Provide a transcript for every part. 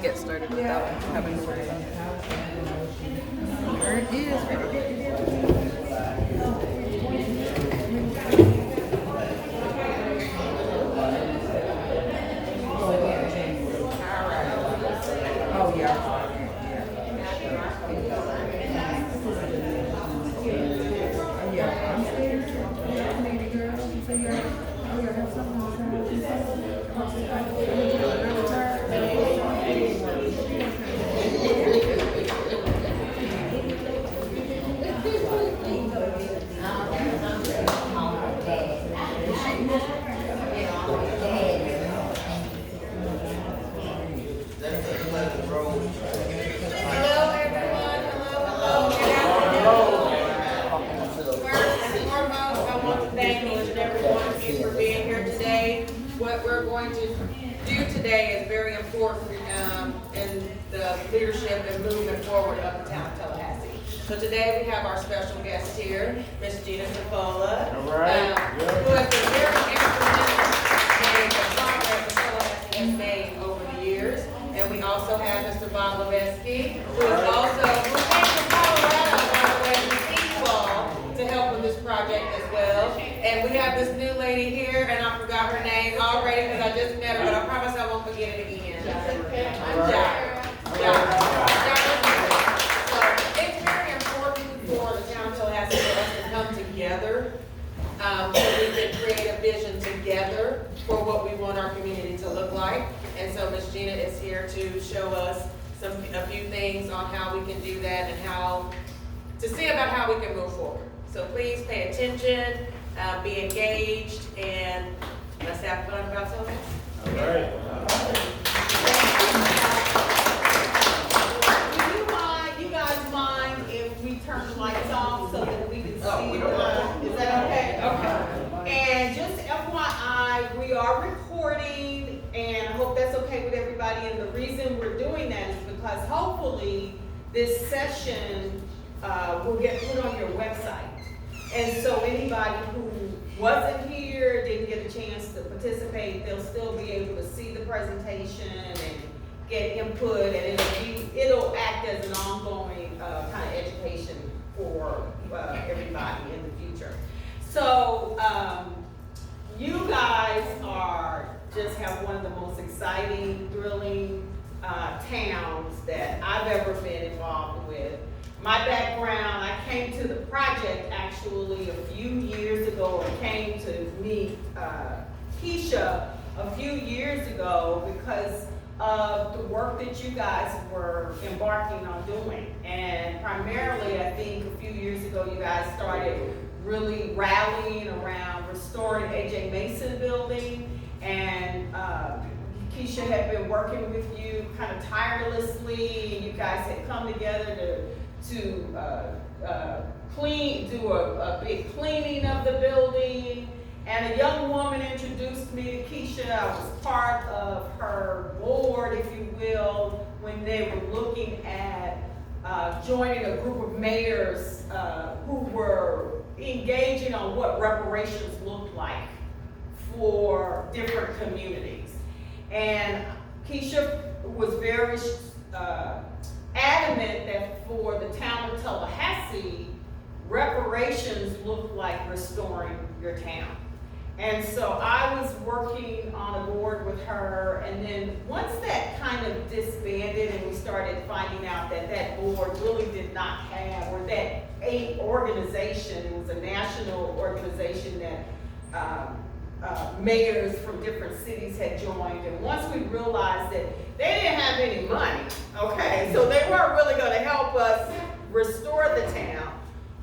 get started without having to worry. There it is. Oh, yeah. What we're going to do today is very important in the leadership and movement forward of the town of Tallahassee. So today we have our special guest here, Ms. Gina Cipolla, who has been very instrumental in the progress that Tallahassee has made over the years. And we also have Mr. Bob Levesky, who is also who came to Colorado, by the way, to see you all to help with this project as well. And we have this new lady here, and I forgot her name already because I just met her, but I promise I won't forget it again. Jara. So it's very important for the town of Tullahassee for us to come together so we can create a vision together for what we want our community to look like. And so Ms. Gina is here to show us a few things on how we can do that and how to see about how we can move forward. So please pay attention. Be engaged, and let's have fun about something. All right. Do you guys mind if we turn the lights off so that we can see? Is that okay? Okay. And just FYI, we are recording, and I hope that's okay with everybody. And the reason we're doing that is because hopefully this session will get put on your website. And so anybody who wasn't here, didn't get a chance to participate, they'll still be able to see the presentation and get input, and it'll act as an ongoing kind of education for everybody in the future. So you guys just have one of the most exciting, thrilling towns that I've ever been involved with. My background, I came to the project actually a few years ago. I came to meet Keisha a few years ago because of the work that you guys were embarking on doing. And primarily, I think a few years ago, you guys started really rallying around restoring A.J. Mason building. And Keisha had been working with you kind of tirelessly. You guys had come together to do a big cleaning of the building, and a young woman introduced me to Keisha. I was part of her board, if you will, when they were looking at joining a group of mayors who were engaging on what reparations looked like for different communities. And Keisha was very adamant that for the town of Tallahassee, reparations look like restoring your town. And so I was working on a board with her, and then once that kind of disbanded and we started finding out that that board really did not have, or that organization, it was a national organization that mayors from different cities had joined, and once we realized that they didn't have any money, okay, so they weren't really going to help us restore the town,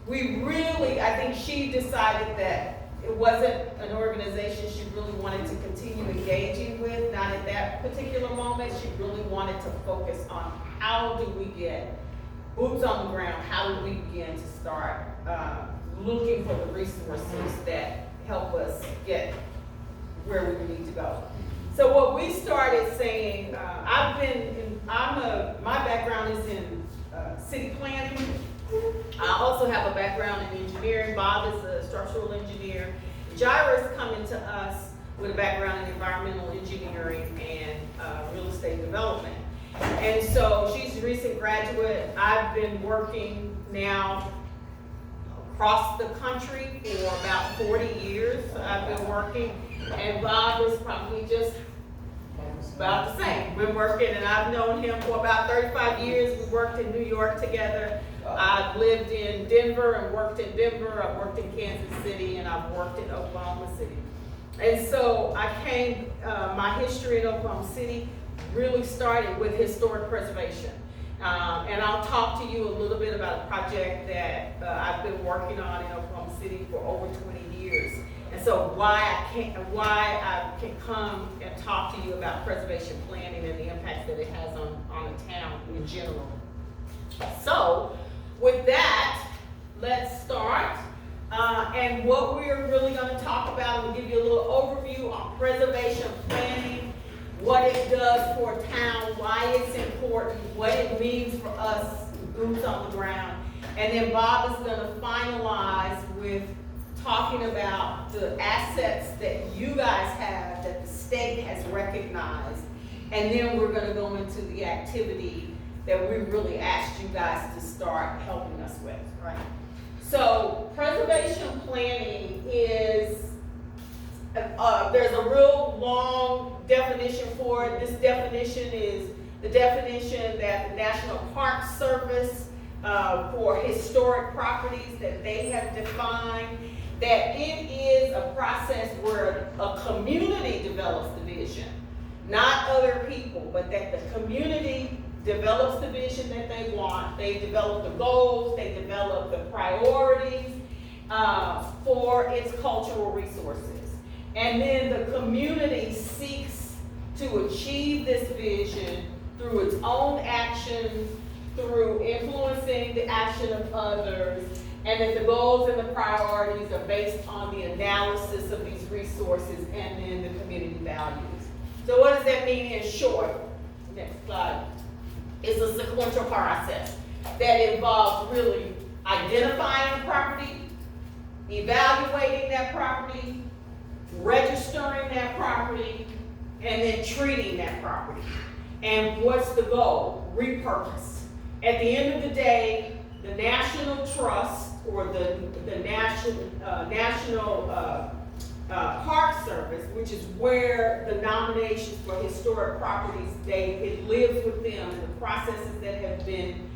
I think she decided that it wasn't an organization she really wanted to continue engaging with, not at that particular moment. She really wanted to focus on how do we get boots on the ground, how do we begin to start looking for the resources that help us get where we need to go. So what we started saying, my background is in city planning. I also have a background in engineering. Bob is a structural engineer. Jaira's coming to us with a background in environmental engineering and real estate development. And so she's a recent graduate. I've been working now across the country for about 40 years. I've been working, and Bob is probably just about the same. Been working, and I've known him for about 35 years. We worked in New York together. I've lived in Denver and worked in Denver. I've worked in Kansas City, and I've worked in Oklahoma City. And so my history in Oklahoma City really started with historic preservation. And I'll talk to you a little bit about a project that I've been working on in Oklahoma City for over 20 years. And so why I can come and talk to you about preservation planning and the impacts that it has on the town in general. So with that, let's start. And what we're really going to talk about, we'll give you a little overview on preservation planning, what it does for a town, why it's important, what it means for us, boots on the ground. And then Bob is going to finalize with talking about the assets that you guys have, that the state has recognized. And then we're going to go into the activity that we really asked you guys to start helping us with, right? So preservation planning is, there's a real long definition for it. This definition is the definition that the National Park Service for historic properties that they have defined, that it is a process where a community develops the vision, not other people, but that the community develops the vision that they want. They develop the goals, they develop the priorities for its cultural resources. And then the community seeks to achieve this vision through its own actions, through influencing the action of others, and that the goals and the priorities are based on the analysis of these resources and then the community values. So what does that mean in short? Next slide. It's a sequential process that involves really identifying the property, evaluating that property, registering that property, and then treating that property. And what's the goal? Repurpose. At the end of the day, the National Trust or the National Park Service, which is where the nominations for historic properties, it lives with them, and the processes that have been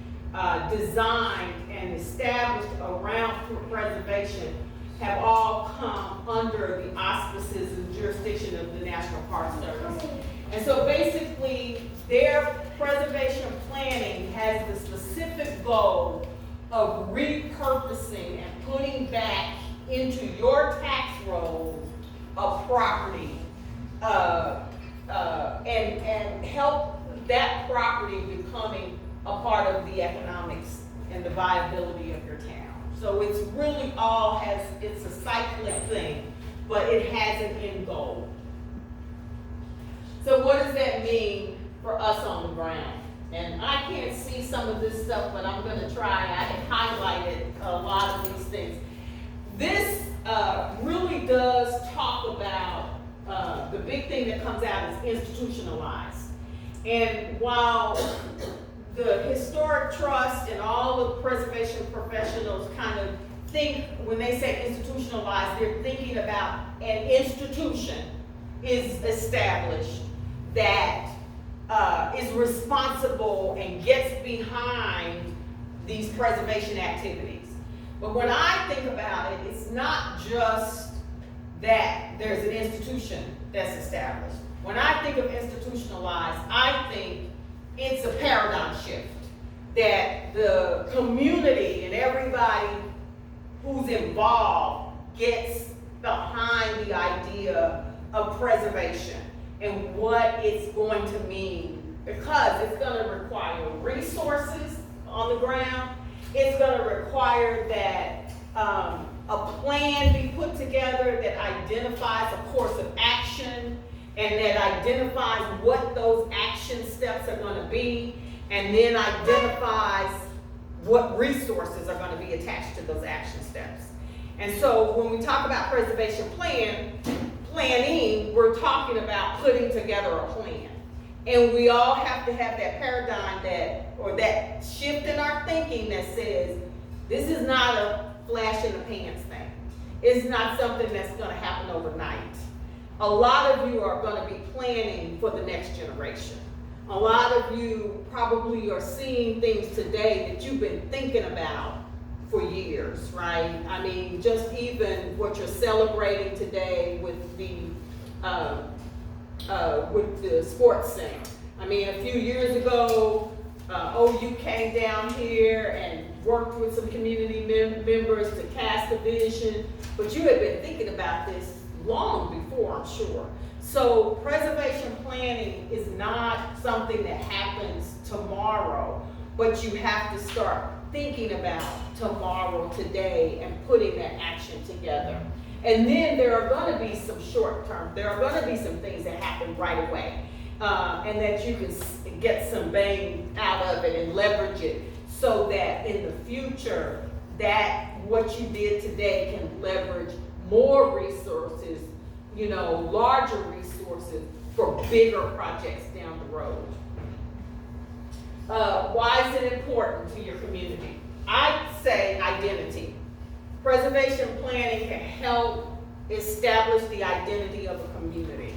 designed and established around preservation have all come under the auspices and jurisdiction of the National Park Service. And so basically, their preservation planning has the specific goal of repurposing and putting back into your tax rolls a property and help that property becoming a part of the economics and the viability of your town. So it's really it's a cyclic thing, but it has an end goal. So what does that mean for us on the ground? And I can't see some of this stuff, but I'm going to try. I have highlighted a lot of these things. This really does talk about the big thing that comes out is institutionalized. And while the historic trust and all the preservation professionals kind of think, when they say institutionalized, they're thinking about an institution is established that is responsible and gets behind these preservation activities. But when I think about it, it's not just that there's an institution that's established. When I think of institutionalized, I think it's a paradigm shift, that the community and everybody who's involved gets behind the idea of preservation and what it's going to mean, because it's going to require resources on the ground. It's going to require that a plan be put together that identifies a course of action and that identifies what those action steps are going to be, and then identifies what resources are going to be attached to those action steps. And so when we talk about preservation planning, we're talking about putting together a plan. And we all have to have that paradigm or that shift in our thinking that says, this is not a flash in the pants thing. It's not something that's gonna happen overnight. A lot of you are gonna be planning for the next generation. A lot of you probably are seeing things today that you've been thinking about for years, right? I mean, just even what you're celebrating today with the sports center. I mean, a few years ago, OU came down here and worked with some community members to cast a vision, but you had been thinking about this long before, I'm sure. So preservation planning is not something that happens tomorrow, but you have to start thinking about tomorrow, today, and putting that action together. And then there are gonna be some short term, there are gonna be some things that happen right away, and that you can get some bang out of it and leverage it so that in the future, that what you did today can leverage more resources, larger resources for bigger projects down the road. Why is it important to your community? I'd say identity. Preservation planning can help establish the identity of a community.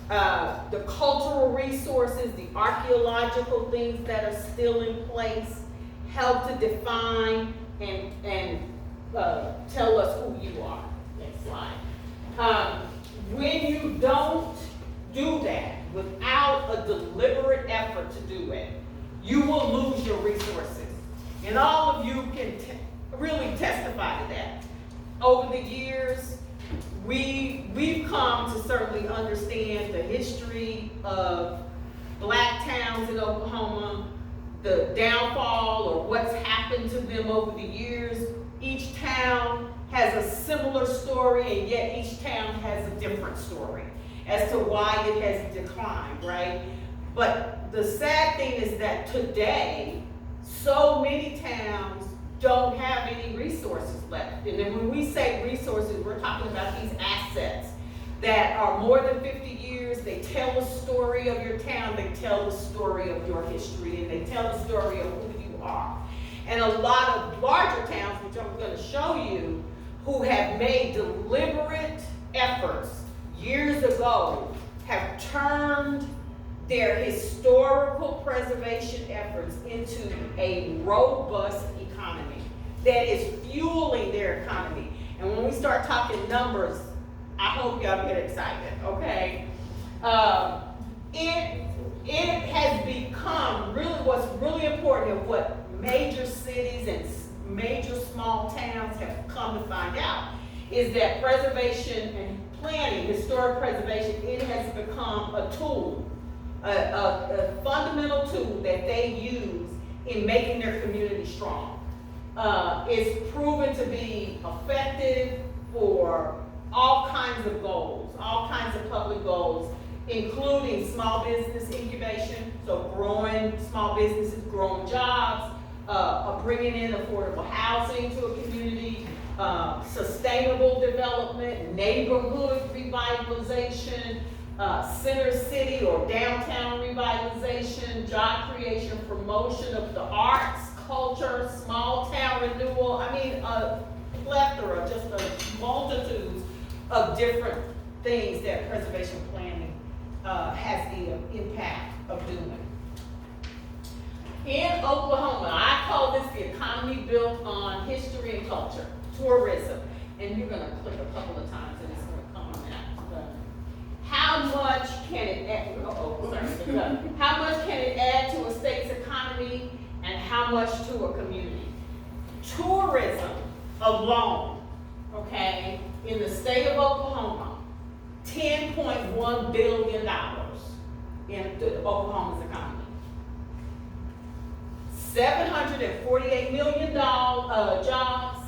The cultural resources, the archaeological things that are still in place help to define and tell us who you are. Next slide. When you don't do that without a deliberate effort to do it, you will lose your resources. And all of you can really testify to that. Over the years, we've come to certainly understand the history of black towns in Oklahoma, the downfall or what's happened to them over the years. Each town has a similar story, and yet each town has a different story as to why it has declined, right? But the sad thing is that today, so many towns don't have any resources left. And then when we say resources, we're talking about these assets that are more than 50 years. They tell the story of your town, they tell the story of your history, and they tell the story of who you are. And a lot of larger towns, which I'm going to show you, who have made deliberate efforts years ago, have turned their historical preservation efforts into a robust economy that is fueling their economy. And when we start talking numbers, I hope y'all get excited, okay? It has become really what's really important and what major cities and major small towns have come to find out is that preservation and planning, historic preservation, it has become a tool, a fundamental tool that they use in making their community strong. It's proven to be effective for all kinds of goals, all kinds of public goals, including small business incubation, so growing small businesses, growing jobs, bringing in affordable housing to a community, sustainable development, neighborhood revitalization, center city or downtown revitalization, job creation, promotion of the arts, culture, small town renewal. I mean, a plethora, just a multitude of different things that preservation planning has the impact of doing. In Oklahoma, I call this the economy built on history and culture, tourism. And you're gonna click a couple of times and it's gonna come on out. How much can it add, how much can it add to a state's economy and how much to a community? Tourism alone, okay, in the state of Oklahoma, $10.1 billion in Oklahoma's economy. $748 million jobs,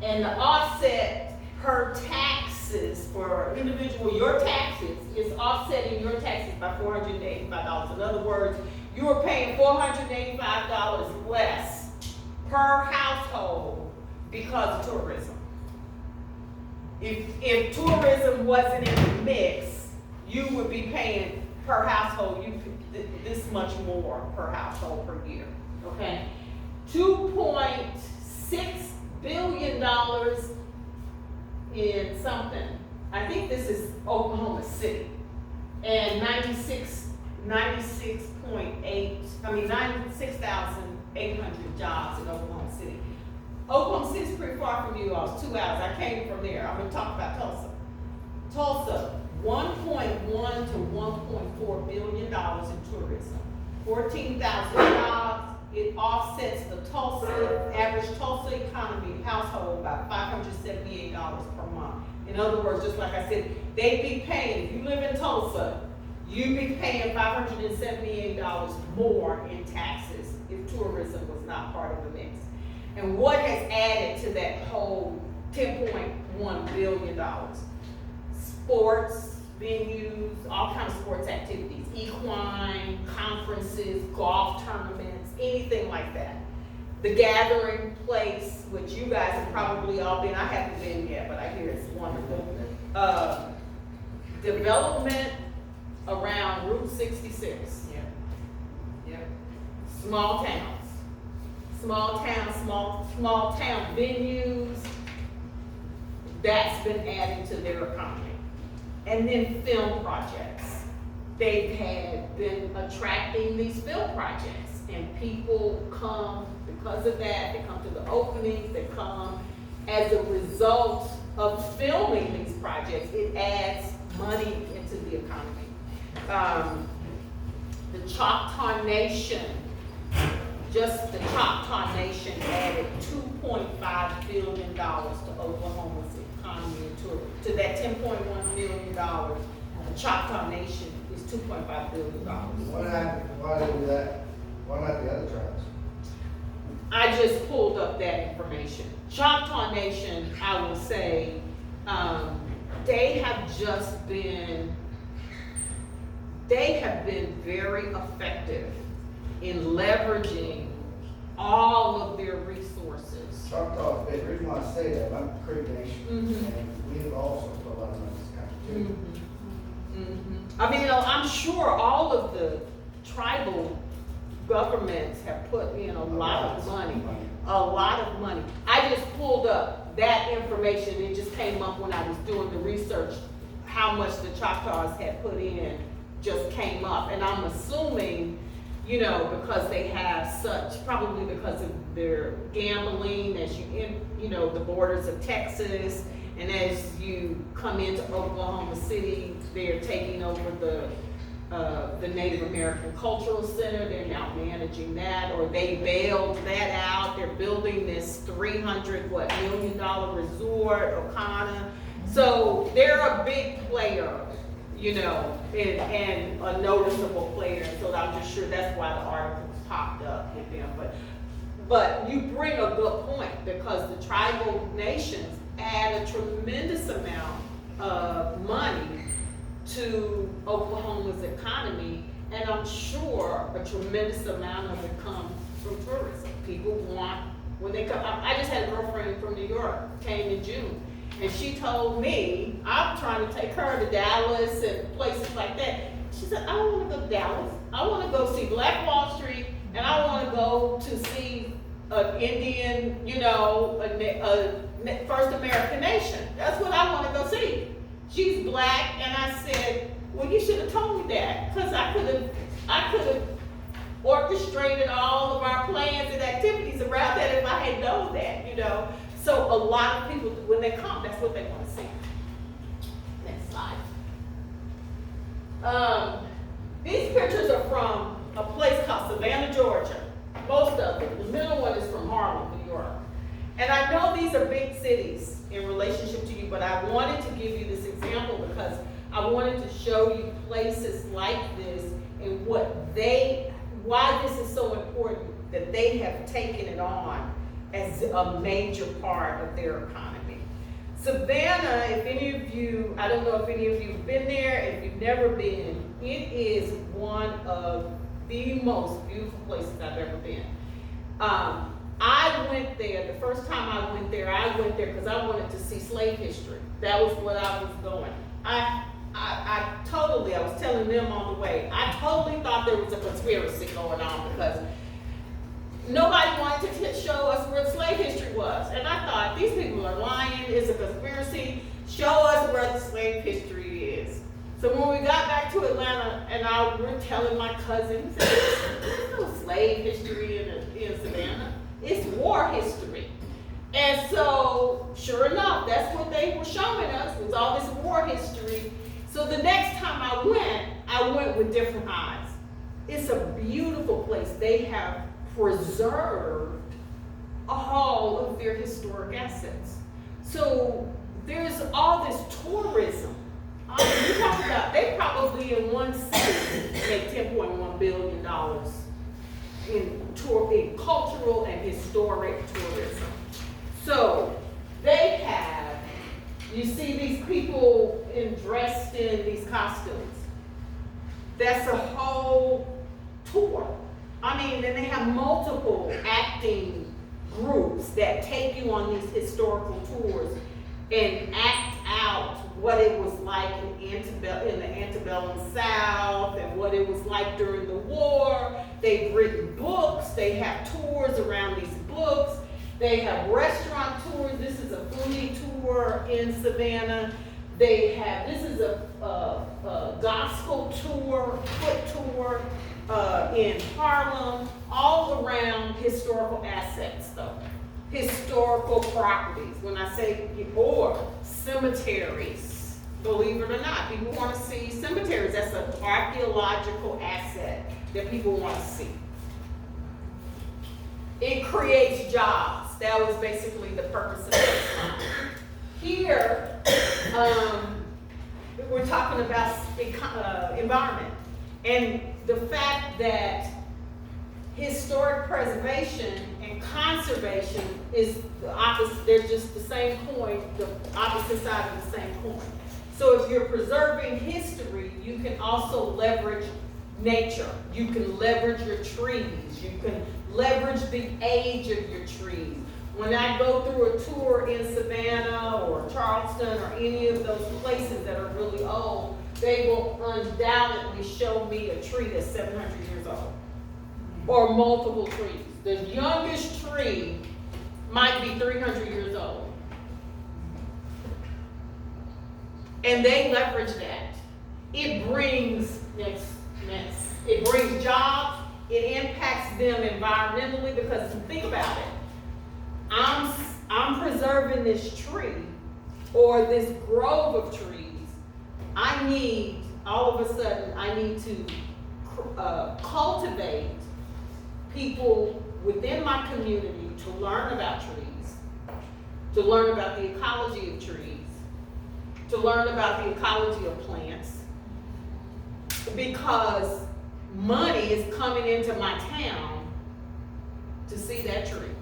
and the offset per taxes for individual, your taxes is offsetting your taxes by $485. In other words, you are paying $485 less per household because of tourism. If tourism wasn't in the mix, you would be paying per household, this much more per household per year, okay? $2.6 billion in something. I think this is Oklahoma City. And 96,800 jobs in Oklahoma City. Oklahoma City's pretty far from you all, it's 2 hours. I came from there. I'm gonna talk about Tulsa. Tulsa, 1.1 to 1.4 billion dollars in tourism. 14,000 jobs. It offsets the average Tulsa economy household by $578 per month. In other words, just like I said, they'd be paying, if you live in Tulsa, you'd be paying $578 more in taxes if tourism was not part of the mix. And what has added to that whole $10.1 billion? Sports venues, all kinds of sports activities, equine, conferences, golf tournaments, anything like that. The gathering place, which you guys have probably all been, I haven't been yet, but I hear it's wonderful. Development around Route 66. Yeah. Small towns, small town venues. That's been adding to their economy. And then film projects. They've been attracting these film projects, and people come because of that. They come to the openings, they come as a result of filming these projects. It adds money into the economy. The Choctaw Nation, just the Choctaw Nation added $2.5 billion to Oklahoma's economy and tourism. To that $10.1 million, the Choctaw Nation is $2.5 billion. Why do that? Why not the other tribes? I just pulled up that information. Choctaw Nation, I will say, they have been very effective in leveraging all of their resources. Choctaw, the reason why I say that, I'm a Creek Nation, and we have also put a lot of money in this country too. I mean, I'm sure all of the tribal governments have put in a lot of money. I just pulled up that information. It just came up when I was doing the research. How much the Choctaws had put in just came up. And I'm assuming, because they have probably because of their gambling as the borders of Texas, and as you come into Oklahoma City, they're taking over the Native American Cultural Center. They're now managing that, or they bailed that out. They're building this $300 million resort, Okana. So they're a big player, and a noticeable player. So I'm just sure that's why the articles popped up with them. But you bring a good point, because the tribal nations add a tremendous amount of money to Oklahoma's economy, and I'm sure a tremendous amount of it comes from tourism. People when they come, I just had a girlfriend from New York, came in June, and she told me, I'm trying to take her to Dallas and places like that. She said, I don't want to go to Dallas. I want to go see Black Wall Street, and I want to go to see an Indian, a first American nation. That's what I want to go see. She's Black, and I said, well, you should have told me that, because I could have orchestrated all of our plans and activities around that if I had known that, So a lot of people, when they come, that's what they want to see. Next slide. These pictures are from a place called Savannah, Georgia. Most of them. The middle one is from Harlem, New York. And I know these are big cities in relationship to you, but I wanted to give you this example because I wanted to show you places like this and why this is so important that they have taken it on as a major part of their economy. Savannah, if any of you, I don't know if any of you have been there, if you've never been, it is one of the most beautiful places I've ever been. I went there, the first time I went there because I wanted to see slave history. That was what I was going. I was telling them on the way, I totally thought there was a conspiracy going on because nobody wanted to show us where slave history was. And I thought, these people are lying, it's a conspiracy, show us where the slave history is. So when we got back to Atlanta, and we're telling my cousins, there's no slave history in Savannah, it's war history. And so, sure enough, that's what they were showing us, was all this war history. So the next time I went with different eyes. It's a beautiful place. They have preserved all of their historic assets. So there's all this tourism. You talk about, they probably in one city make $10.1 billion in cultural and historic tourism. So they have, you see these people dressed in these costumes. That's a whole tour. I mean, and they have multiple acting groups that take you on these historical tours and act out what it was like in the antebellum South and what it was like during the war. They've written books. They have tours around these books. They have restaurant tours. This is a foodie tour in Savannah. This is a gospel tour, foot tour in Harlem, all around historical assets though. Historical properties, when I say, or cemeteries, believe it or not, people want to see cemeteries. That's an archaeological asset that people want to see. It creates jobs. That was basically the purpose of this. Here, we're talking about environment and the fact that historic preservation and conservation is the opposite. They're just the same coin, the opposite side of the same coin. So if you're preserving history, you can also leverage nature. You can leverage your trees. You can leverage the age of your trees. When I go through a tour in Savannah or Charleston or any of those places that are really old, they will undoubtedly show me a tree that's 700 years old. Or multiple trees. The youngest tree might be 300 years old. And they leverage that. It brings it brings jobs, it impacts them environmentally because think about it. I'm preserving this tree or this grove of trees. I need to cultivate people within my community to learn about trees, to learn about the ecology of trees, to learn about the ecology of plants, because money is coming into my town to see that tree.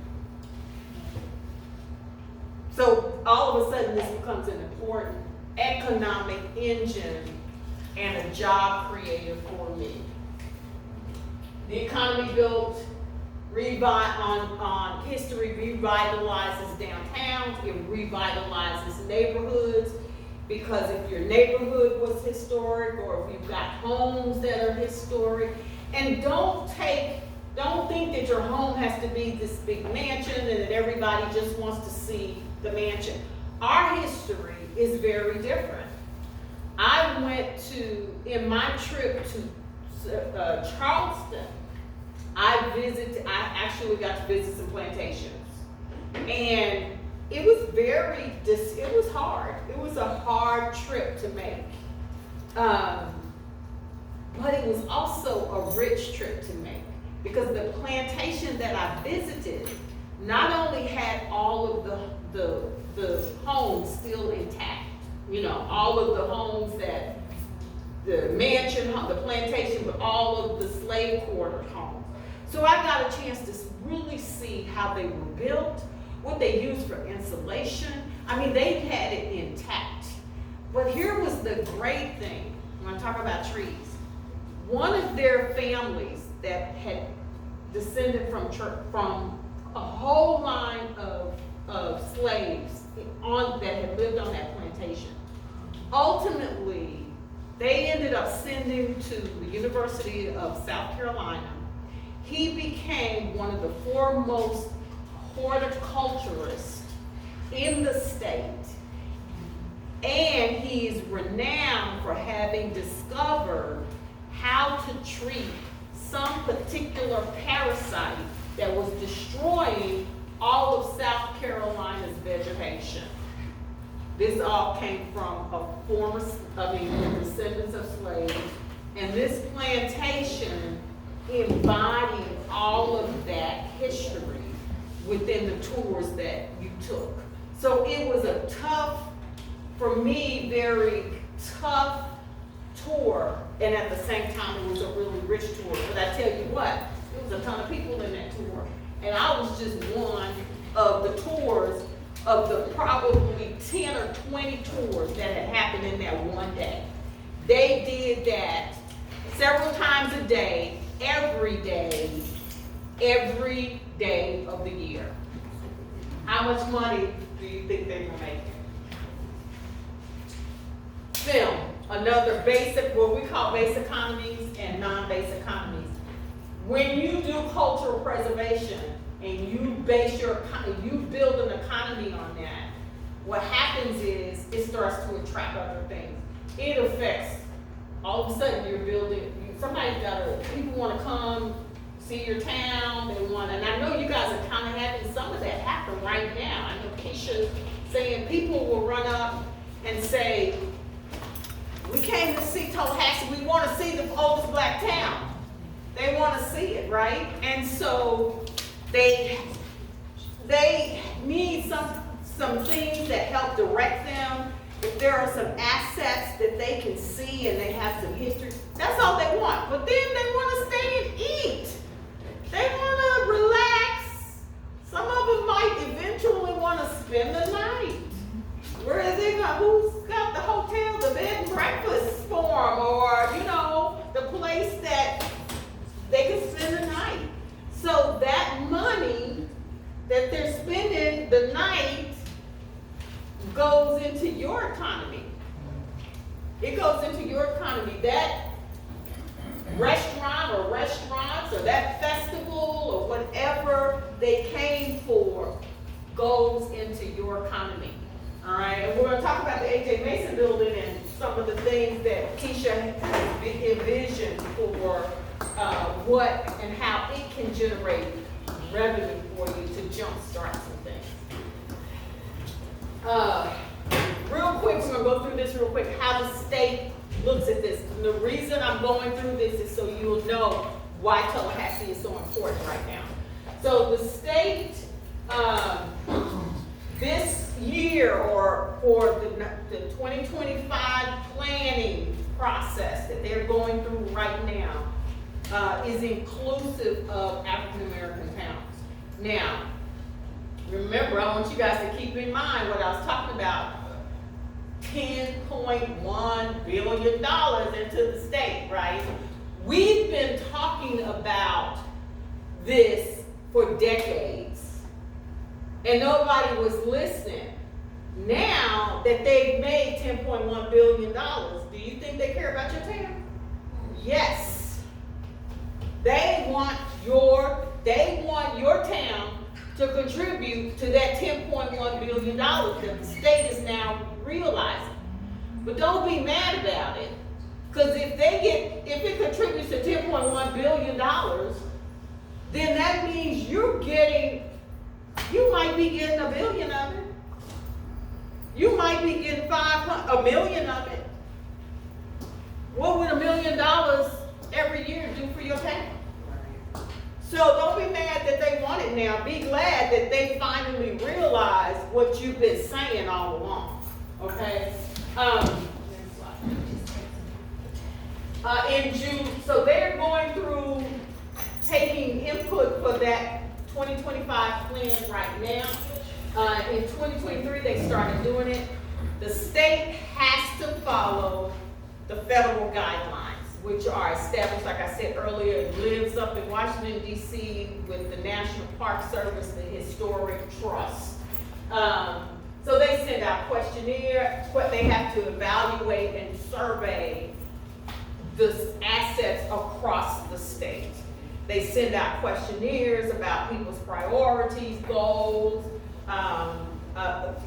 So all of a sudden this becomes an important economic engine and a job creator for me. The economy built on history revitalizes downtowns, it revitalizes neighborhoods, because if your neighborhood was historic or if you've got homes that are historic, and don't think that your home has to be this big mansion and that everybody just wants to see the mansion. Our history is very different. In my trip to Charleston, I actually got to visit some plantations. And it was hard. It was a hard trip to make. But it was also a rich trip to make because the plantation that I visited not only had all of the homes still intact, all of the homes that the mansion, the plantation, but all of the slave quarter homes. So I got a chance to really see how they were built, what they used for insulation. I mean, they had it intact. But here was the great thing, when I talk about trees. One of their families that had descended from a whole line of slaves that had lived on that plantation, ultimately they ended up sending to the University of South Carolina. He became one of the foremost horticulturists in the state. And he is renowned for having discovered how to treat some particular parasite that was destroying all of South Carolina's vegetation. This all came from descendants of slaves. And this plantation embodied all of that history within the tours that you took. So it was a tough, for me, very tough tour, and at the same time, it was a really rich tour. But I tell you what, there was a ton of people in that tour, and I was just one of the tours of the probably 10 or 20 tours that had happened in that one day. They did that several times a day, every day of the year. How much money do you think they were making? Film, another basic, what we call base economies and non-base economies. When you do cultural preservation and you build an economy on that, what happens is it starts to attract other things. It affects, all of a sudden you're building, people want to come see your town, and I know you guys are kind of having some of that happen right now. I know Keisha's saying people will run up and say, we came to see Tallahassee, we want to see the oldest black town. They want to see it, right? And so they need some things that help direct them. If there are some assets that they can see and they have some history, that's all they want. But then they want to stay and eat. They want to relax. Some of them might eventually want to spend the night. Where are they going? Who's got the hotel, the bed and breakfast for them, or, the place that they can spend the night? So that money that they're spending the night goes into your economy. It goes into your economy. That restaurant or restaurants or that festival or whatever they came for goes into your economy. All right, and we're going to talk about the A.J. Mason building and some of the things that Keisha has envisioned for what and how it can generate revenue for you to jumpstart some things. Real quick, we're going to go through this real quick, how the state looks at this. And the reason I'm going through this is so you'll know why Tallahassee is so important right now. So the state, this year or for the 2025 planning process that they're going through right now is inclusive of African American towns. Now, remember, I want you guys to keep in mind what I was talking about. $10.1 billion into the state, right? We've been talking about this for decades, and nobody was listening. Now that they've made $10.1 billion, do you think they care about your town? Yes. They want your town to contribute to that $10.1 billion that the state is now realizing. But don't be mad about it, because if it contributes to $10.1 billion, then that means you might be getting $1 billion of it. You might be getting $1 million of it. What would $1 million every year do for your town? So don't be mad that they want it now. Be glad that they finally realize what you've been saying all along. Okay? In June, so they're going through taking input for that 2025 plan right now. In 2023, they started doing it. The state has to follow the federal guidelines, which are established, like I said earlier. It lives up in Washington, D.C. with the National Park Service, the Historic Trust. So they send out questionnaires. They have to evaluate and survey the assets across the state. They send out questionnaires about people's priorities, goals,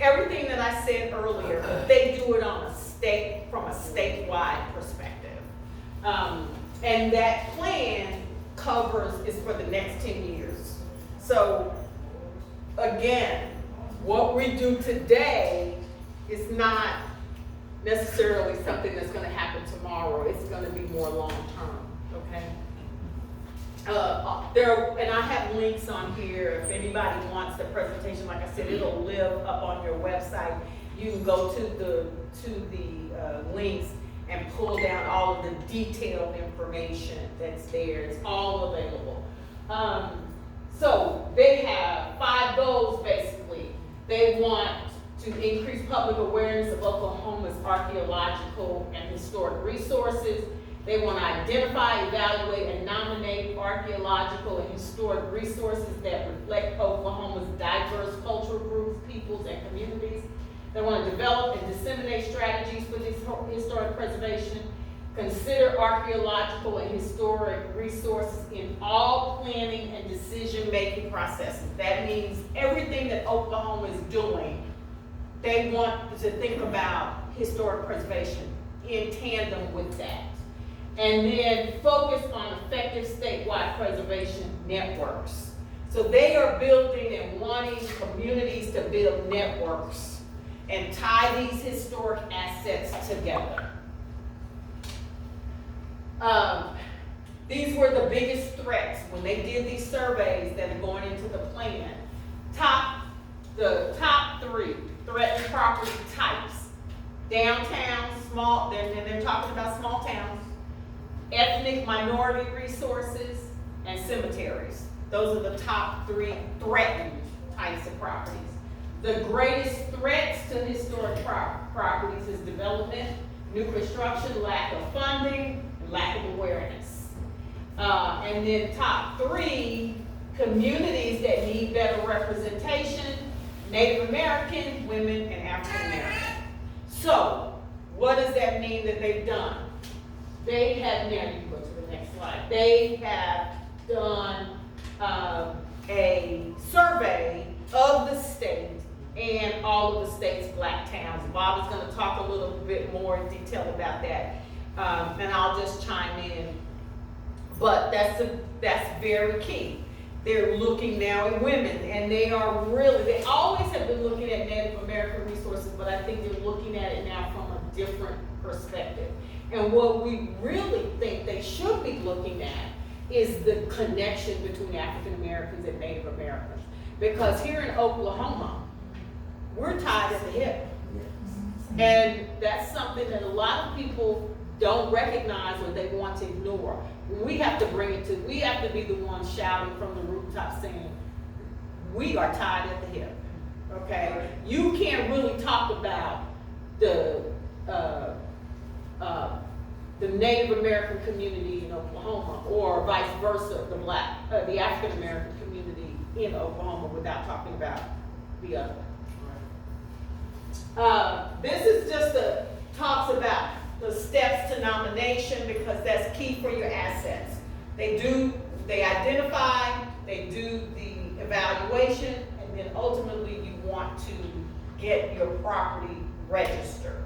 everything that I said earlier, but they do it on from a statewide perspective. And that plan is for the next 10 years. So again, what we do today is not necessarily something that's going to happen tomorrow. It's going to be more long-term, okay? And I have links on here. If anybody wants the presentation, like I said, it'll live up on your website. You can go to the links and pull down all of the detailed information that's there. It's all available. So they have 5 goals, basically. They want to increase public awareness of Oklahoma's archaeological and historic resources. They want to identify, evaluate, and nominate archaeological and historic resources that reflect Oklahoma's diverse cultural groups, peoples, and communities. They want to develop and disseminate strategies for this historic preservation. Consider archaeological and historic resources in all planning and decision-making processes. That means everything that Oklahoma is doing, they want to think about historic preservation in tandem with that. And then focus on effective statewide preservation networks. So they are building and wanting communities to build networks and tie these historic assets together. These were the biggest threats when they did these surveys that are going into the plan. The top 3 threatened property types: downtown, they're talking about small towns, ethnic minority resources, and cemeteries. Those are the top 3 threatened types of properties. The greatest threats to historic properties is development, new construction, lack of funding, and lack of awareness. And then top 3, communities that need better representation: Native American, women, and African American. So, what does that mean that they've done? They have, now you can go to the next slide. They have done a survey of the state and all of the state's black towns. Bob is going to talk a little bit more in detail about that, and I'll just chime in. But that's very key. They're looking now at women, and they always have been looking at Native American resources, but I think they're looking at it now from a different perspective. And what we really think they should be looking at is the connection between African Americans and Native Americans. Because here in Oklahoma, we're tied at the hip. And that's something that a lot of people don't recognize or they want to ignore. We have to we have to be the ones shouting from the rooftop saying, we are tied at the hip, okay? You can't really talk about the Native American community in Oklahoma or vice versa, the African American community in Oklahoma without talking about the other. This is just talks about the steps to nomination, because that's key for your assets. They identify, they do the evaluation, and then ultimately you want to get your property registered.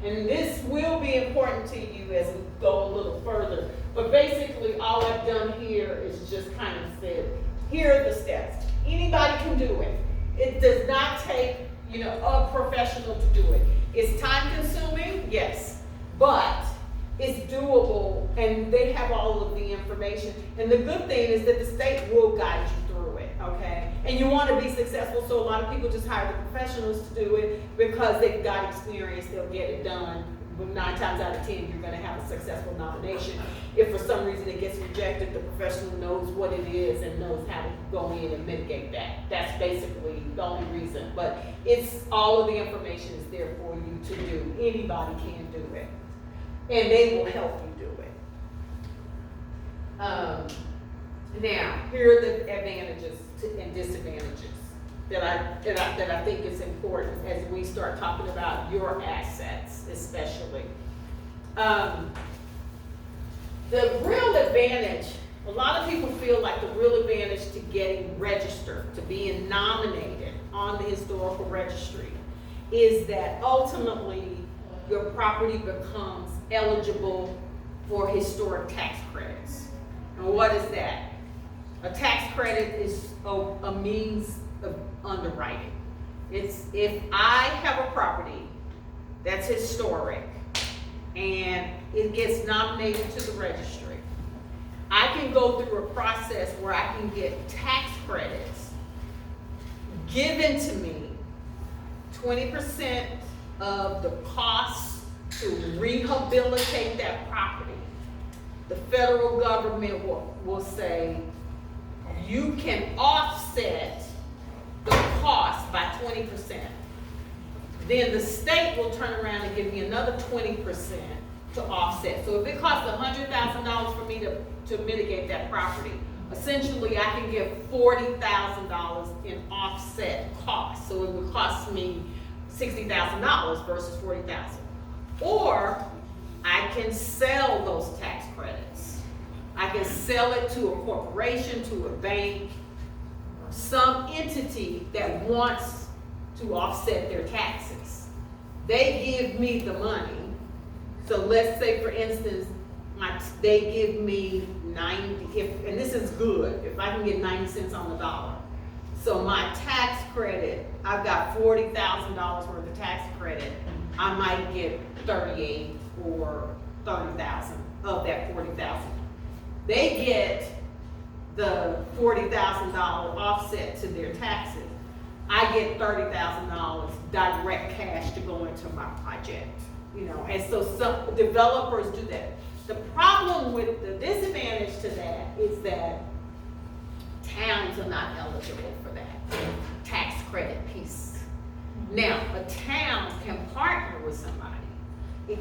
And this will be important to you as we go a little further. But basically all I've done here is just kind of said, here are the steps. Anybody can do it. It does not take, a professional to do it. It's time consuming, yes, but it's doable, and they have all of the information. And the good thing is that the state will guide you through it, okay? And you want to be successful, so a lot of people just hire the professionals to do it because they've got experience, they'll get it done. But 9 times out of 10, you're going to have a successful nomination. If for some reason it gets rejected, the professional knows what it is and knows how to go in and mitigate that. That's basically the only reason. But all of the information is there for you to do. Anybody can do it. And they will help you do it. Now, here are the advantages and disadvantages that I think is important as we start talking about your assets, especially. The real advantage, a lot of people feel like the real advantage to getting registered, to being nominated on the historical registry, is that ultimately your property becomes eligible for historic tax credits. And what is that? A tax credit is a means of underwriting. It's if I have a property that's historic and it gets nominated to the registry, I can go through a process where I can get tax credits given to me, 20% of the cost to rehabilitate that property. The federal government will say, you can offset the cost by 20%. Then the state will turn around and give me another 20% to offset. So if it costs $100,000 for me to mitigate that property, essentially I can get $40,000 in offset costs. So it would cost me $60,000 versus $40,000. Or I can sell those tax credits. I can sell it to a corporation, to a bank, some entity that wants to offset their taxes. They give me the money. So let's say, for instance, they give me 90, and this is good, if I can get 90 cents on the dollar. So my tax credit, I've got $40,000 worth of tax credit. I might get 38 or 30,000 of that 40,000. They get the $40,000 offset to their taxes. I get $30,000 direct cash to go into my project, you know. And so some developers do that. The problem with the disadvantage to that is that towns are not eligible for that tax credit piece. Now, a town can partner with somebody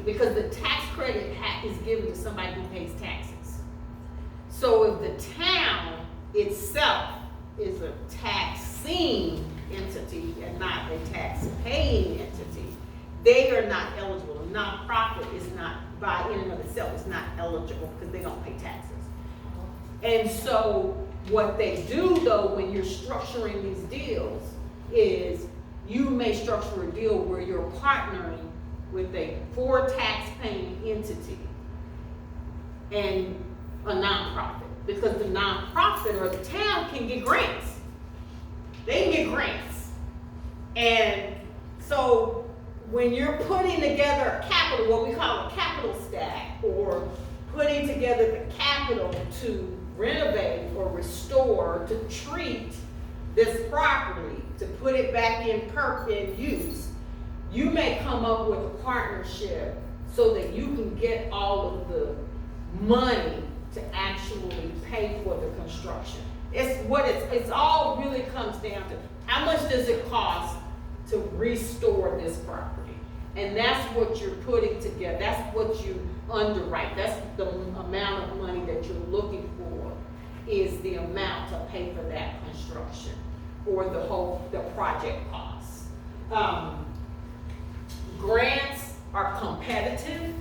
because the tax credit is given to somebody who pays taxes. So if the town itself is a taxing entity and not a tax-paying entity, they are not eligible. A nonprofit is not, by in and of itself, is not eligible because they don't pay taxes. And so what they do, though, when you're structuring these deals is you may structure a deal where you're partnering with a tax-paying entity and a nonprofit, because the nonprofit or the town can get grants. They can get grants. And so when you're putting together a capital, what we call a capital stack, or putting together the capital to renovate or restore, to treat this property, to put it back in use, you may come up with a partnership so that you can get all of the money to actually pay for the construction. It's all really comes down to how much does it cost to restore this property? And that's what you're putting together. That's what you underwrite. That's the amount of money that you're looking for, is the amount to pay for that construction or the project costs. Grants are competitive.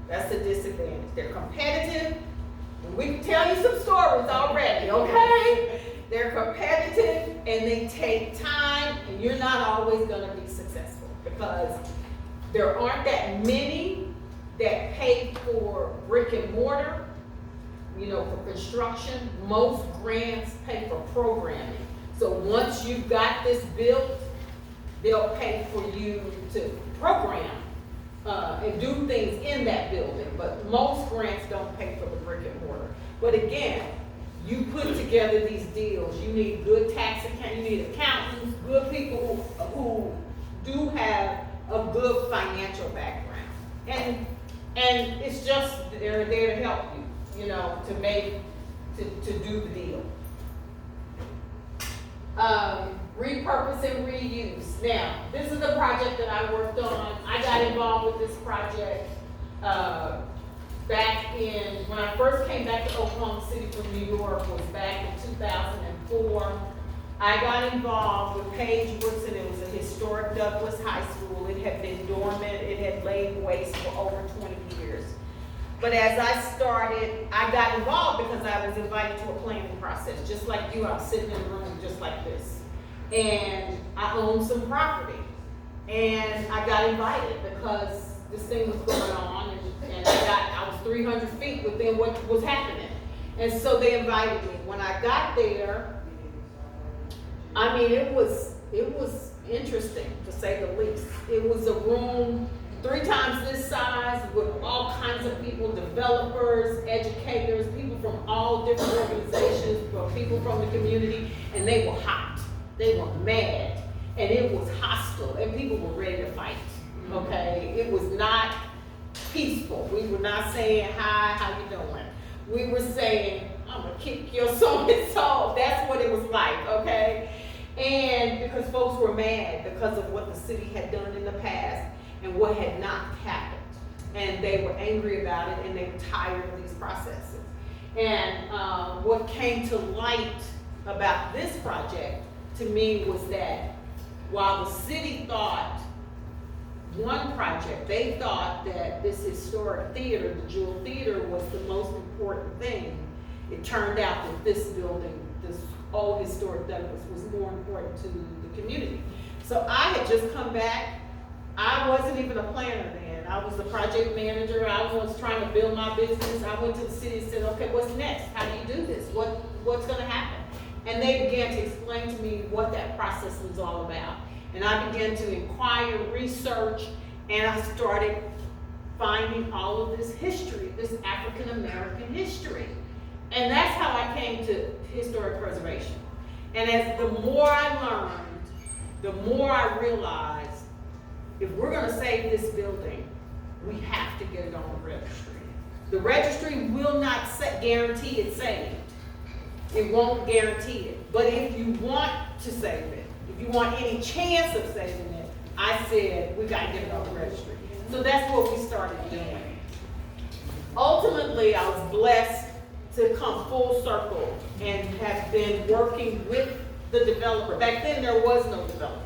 That's a disadvantage. They're competitive. And we can tell you some stories already, okay? They're competitive and they take time, and you're not always gonna be successful because there aren't that many that pay for brick and mortar, you know, for construction. Most grants pay for programming. So once you've got this built, they'll pay for you to program and do things in that building. But most grants don't pay for the brick and mortar. But again, you put together these deals. You need good tax accountants, you need accountants, good people who do have a good financial background. And it's just, they're there to help you, you know, to do the deal. Repurpose and reuse. Now, this is the project that I worked on. I got involved with this project back in, when I first came back to Oklahoma City from New York, was back in 2004. I got involved with Paige Woodson. It was a historic Douglas High School. It had been dormant. It had laid waste for over 20 years. But as I started, I got involved because I was invited to a planning process, just like you. I was sitting in a room just like this. And I owned some property. And I got invited because this thing was going on, and I was 300 feet within what was happening. And so they invited me. When I got there, I mean, it was interesting, to say the least. It was a room 3 times this size with all kinds of people, developers, educators, people from all different organizations, people from the community, and they were hot. They were mad, and it was hostile, and people were ready to fight, okay? It was not peaceful. We were not saying, hi, how you doing? We were saying, I'm gonna kick your so-and-so. That's what it was like, okay? And because folks were mad because of what the city had done in the past and what had not happened. And they were angry about it, and they were tired of these processes. And what came to light about this project to me was that while the city thought one project, they thought that this historic theater, the Jewel Theater, was the most important thing. It turned out that this building, this old historic Douglas, was more important to the community. So I had just come back. I wasn't even a planner then. I was a project manager. I was trying to build my business. I went to the city and said, okay, what's next? How do you do this? What's gonna happen? And they began to explain to me what that process was all about. And I began to inquire, research, and I started finding all of this history, this African American history. And that's how I came to historic preservation. And as the more I learned, the more I realized, if we're gonna save this building, we have to get it on the registry. The registry will not guarantee it's saved. It won't guarantee it. But if you want to save it, if you want any chance of saving it, I said, we gotta get it on the registry. So that's what we started doing. Ultimately, I was blessed to come full circle and have been working with the developer. Back then, there was no developer.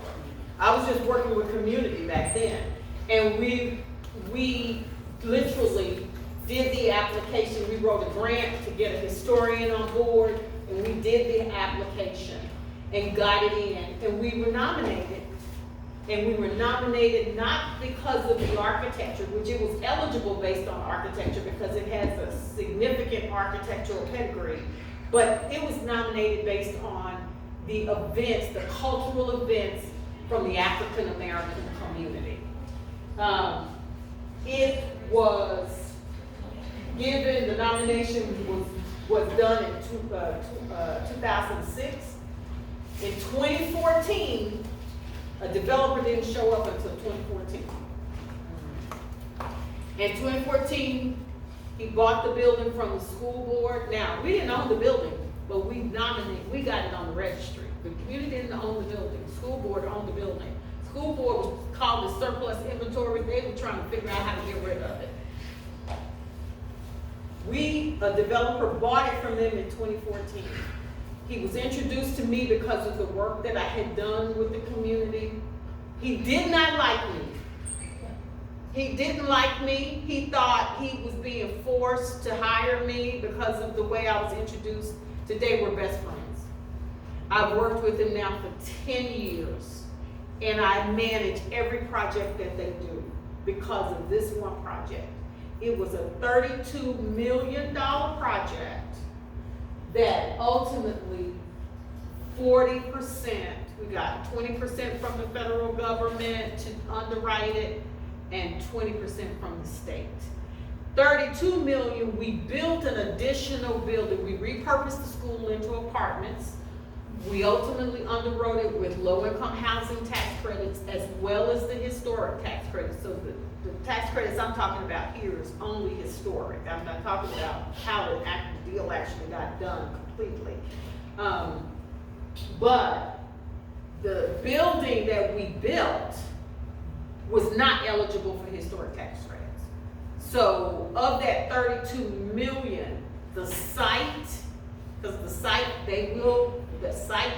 I was just working with community back then. And we literally did the application. We wrote a grant to get a historian on board, and we did the application and got it in. And we were nominated. And we were nominated not because of the architecture, which it was eligible based on architecture because it has a significant architectural pedigree, but it was nominated based on the events, the cultural events from the African American community. It was given, the nomination was done in 2006. In 2014, a developer didn't show up until 2014. In 2014, he bought the building from the school board. Now, we didn't own the building, but we got it on the registry. The community didn't own the building. The school board owned the building. The school board was called the surplus inventory. They were trying to figure out how to get rid of it. A developer bought it from them in 2014. He was introduced to me because of the work that I had done with the community. He did not like me. He didn't like me. He thought he was being forced to hire me because of the way I was introduced. Today we're best friends. I've worked with him now for 10 years, and I manage every project that they do because of this one project. It was a $32 million project that ultimately 40%, we got 20% from the federal government to underwrite it and 20% from the state. 32 million, we built an additional building. We repurposed the school into apartments. We ultimately underwrote it with low-income housing tax credits as well as the historic tax credits. So the tax credits I'm talking about here is only historic. I'm not talking about how the deal actually got done completely. But the building that we built was not eligible for historic tax credits. So of that 32 million, the site, because the site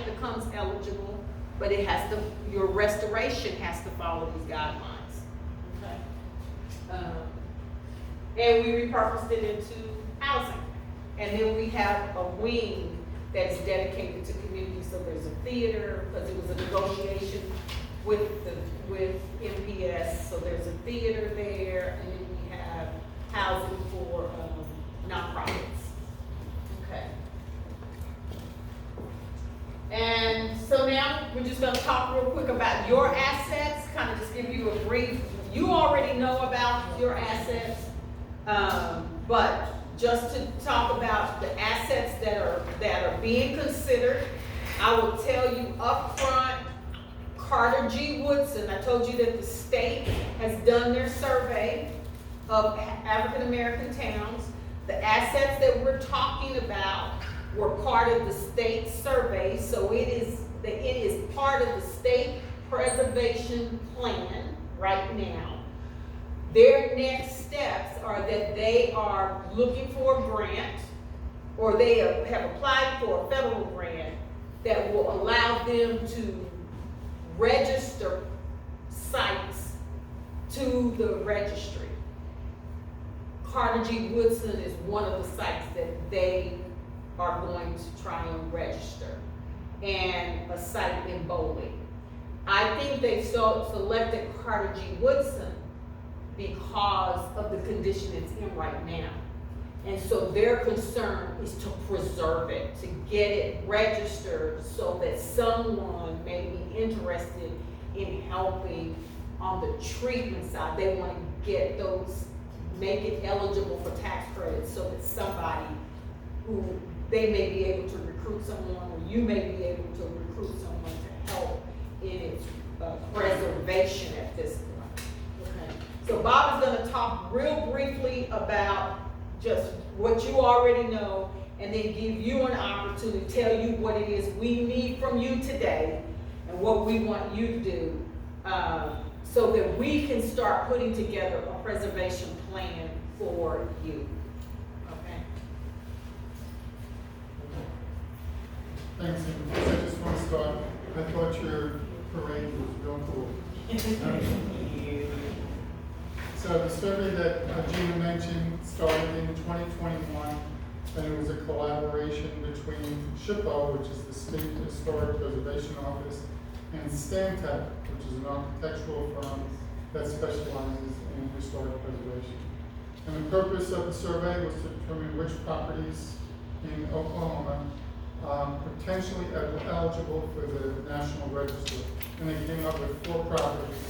becomes eligible, but it has to, your restoration has to follow these guidelines. Okay. and we repurposed it into housing. And then we have a wing that is dedicated to community, so there's a theater, because it was a negotiation with MPS, so there's a theater there, and then we have housing for nonprofits. Okay. And so now we're just gonna talk real quick about your assets, kind of just give you a brief. You already know about your assets, but just to talk about the assets that are being considered, I will tell you up front, Carter G. Woodson, I told you that the state has done their survey of African American towns. The assets that we're talking about were part of the state survey, so it is part of the state preservation plan right now. Their next steps are that they are looking for a grant, or they have applied for a federal grant that will allow them to register sites to the registry. Carter G. Woodson is one of the sites that they are going to try and register, and a site in Bowling. I think they selected Carter G. Woodson because of the condition it's in right now. And so their concern is to preserve it, to get it registered so that someone may be interested in helping on the treatment side. They want to get those, make it eligible for tax credits so that somebody who, they may be able to recruit someone, or you may be able to recruit someone to help in its preservation at this point. Okay. So Bob is going to talk real briefly about just what you already know, and then give you an opportunity to tell you what it is we need from you today and what we want you to do, so that we can start putting together a preservation plan for you. Okay. Thanks, and I just want to start, I thought your parade was real cool. So the survey that Gina mentioned started in 2021, and it was a collaboration between SHPO, which is the State Historic Preservation Office, and Stantec, which is an architectural firm that specializes in historic preservation. And the purpose of the survey was to determine which properties in Oklahoma potentially eligible for the National Register. And they came up with 4 properties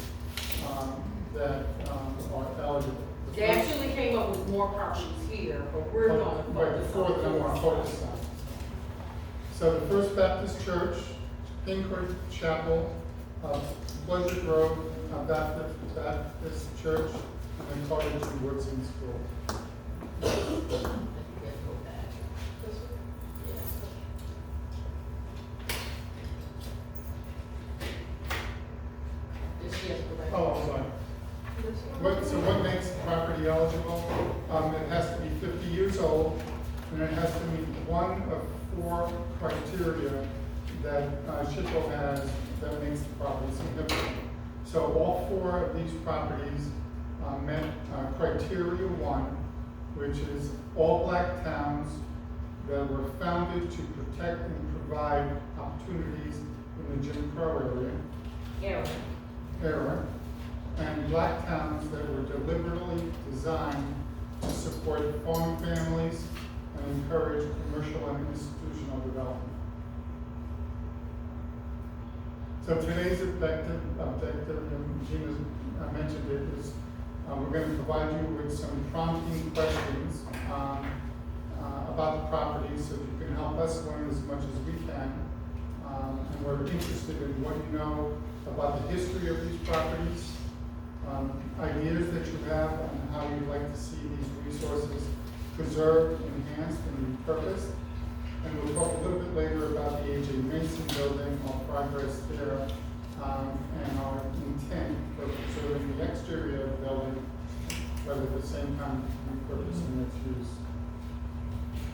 that are eligible. They actually came up with more properties here, but we're going to focus Four that I want to focus on. So the First Baptist Church, Pinkhurst Chapel, Pleasure Grove Baptist Church, and then Carter G. Woodson School. Oh, I'm sorry. So what makes the property eligible? It has to be 50 years old, and it has to meet one of 4 criteria that SHPO has that makes the property significant. So all 4 of these properties met criteria 1, which is all black towns that were founded to protect and provide opportunities in the Jim Crow era, and black towns that were deliberately designed to support farm families and encourage commercial and institutional development. So today's objective, and Gina mentioned it, is we're going to provide you with some prompting questions about the property so that you can help us learn as much as we can. And we're interested in what you know about the history of these properties, ideas that you have on how you'd like to see these resources preserved, enhanced, and repurposed. And we'll talk a little bit later about the A.J. Mason building, our progress there, and our intent for preserving the exterior of the building, but at the same time repurposing its use.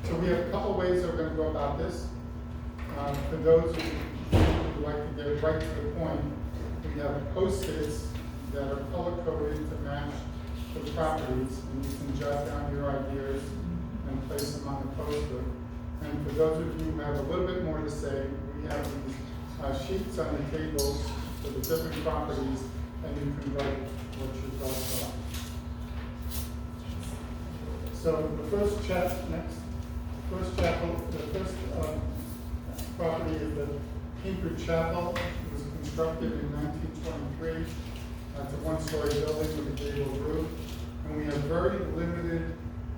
So we have a couple ways that we're going to go about this. For those who would like to get right to the point, we have Post-its that are color-coded to match the properties, and you can jot down your ideas and place them on the poster. And for those of you who have a little bit more to say, we have these sheets on the tables for the different properties, and you can write what your thoughts are. So the first property is the Hinker Chapel. It was constructed in 1923. It's a one-story building with a gable roof, and we have very limited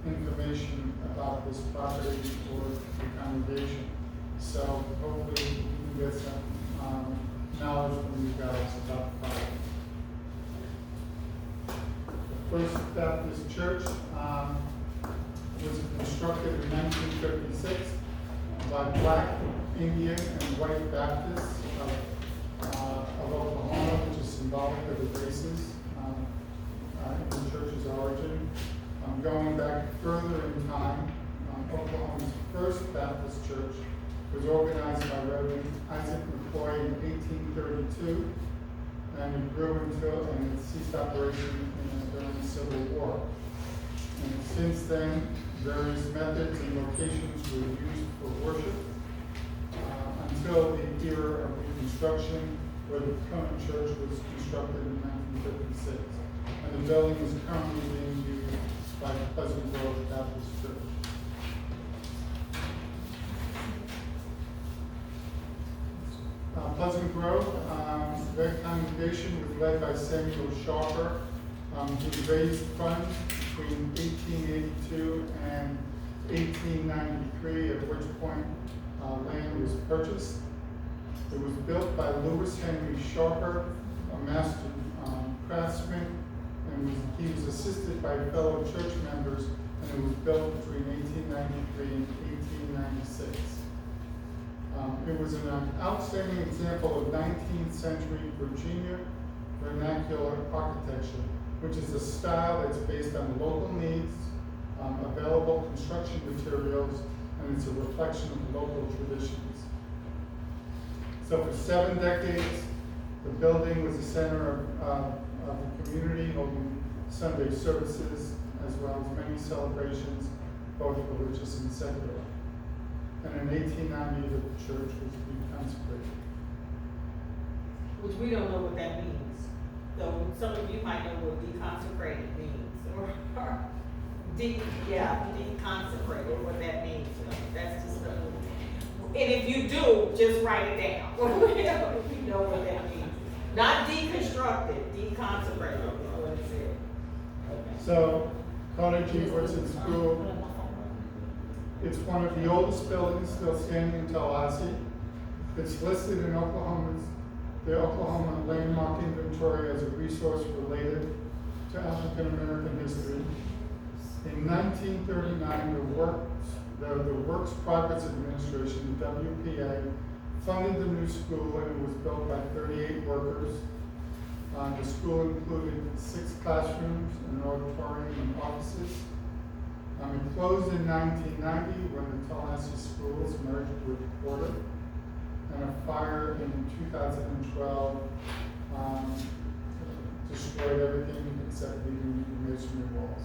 information about this property for the congregation. So hopefully we can get some knowledge from you guys about the property. The First Baptist Church was constructed in 1956 by Black, Indian, and White Baptists of Oklahoma, which is symbolic of the races in the church's origin. Going back further in time, Oklahoma's First Baptist Church was organized by Reverend Isaac McCoy in 1832, and it grew until and it ceased operation during the Civil War. And since then, various methods and locations were used for worship until the era of Reconstruction, where the current church was constructed in 1956. And the building is currently being used by the Pleasant Grove Baptist Church. Pleasant Grove, their congregation was led by Samuel Sharper, who raised funds between 1882 and 1893, at which point land was purchased. It was built by Lewis Henry Sharper, a master craftsman, and he was assisted by fellow church members, and it was built between 1893 and 1896. It was an outstanding example of 19th century Virginia vernacular architecture, which is a style that's based on local needs, available construction materials, and it's a reflection of local traditions. So for 7 decades, the building was the center of the community, holding Sunday services, as well as many celebrations, both religious and secular. And in 1890, the church was reconsecrated. Which we don't know what that means. Though some of you might know what deconsecrated means, or deconsecrated, what that means. That's just and if you do, just write it down. If you know what that means. Not deconstructed, deconsecrated is what it said. Okay. So, Carter G. Woodson School, it's one of the oldest buildings still standing in Tallahassee. It's listed in the Oklahoma Landmark Inventory as a resource related to African American history. In 1939, the Works Progress Administration, the WPA, funded the new school, and it was built by 38 workers. The school included 6 classrooms, an auditorium, and offices. It closed in 1990 when the Tullahassee schools merged with Porter, and a fire in 2012 destroyed everything except leaving the masonry walls.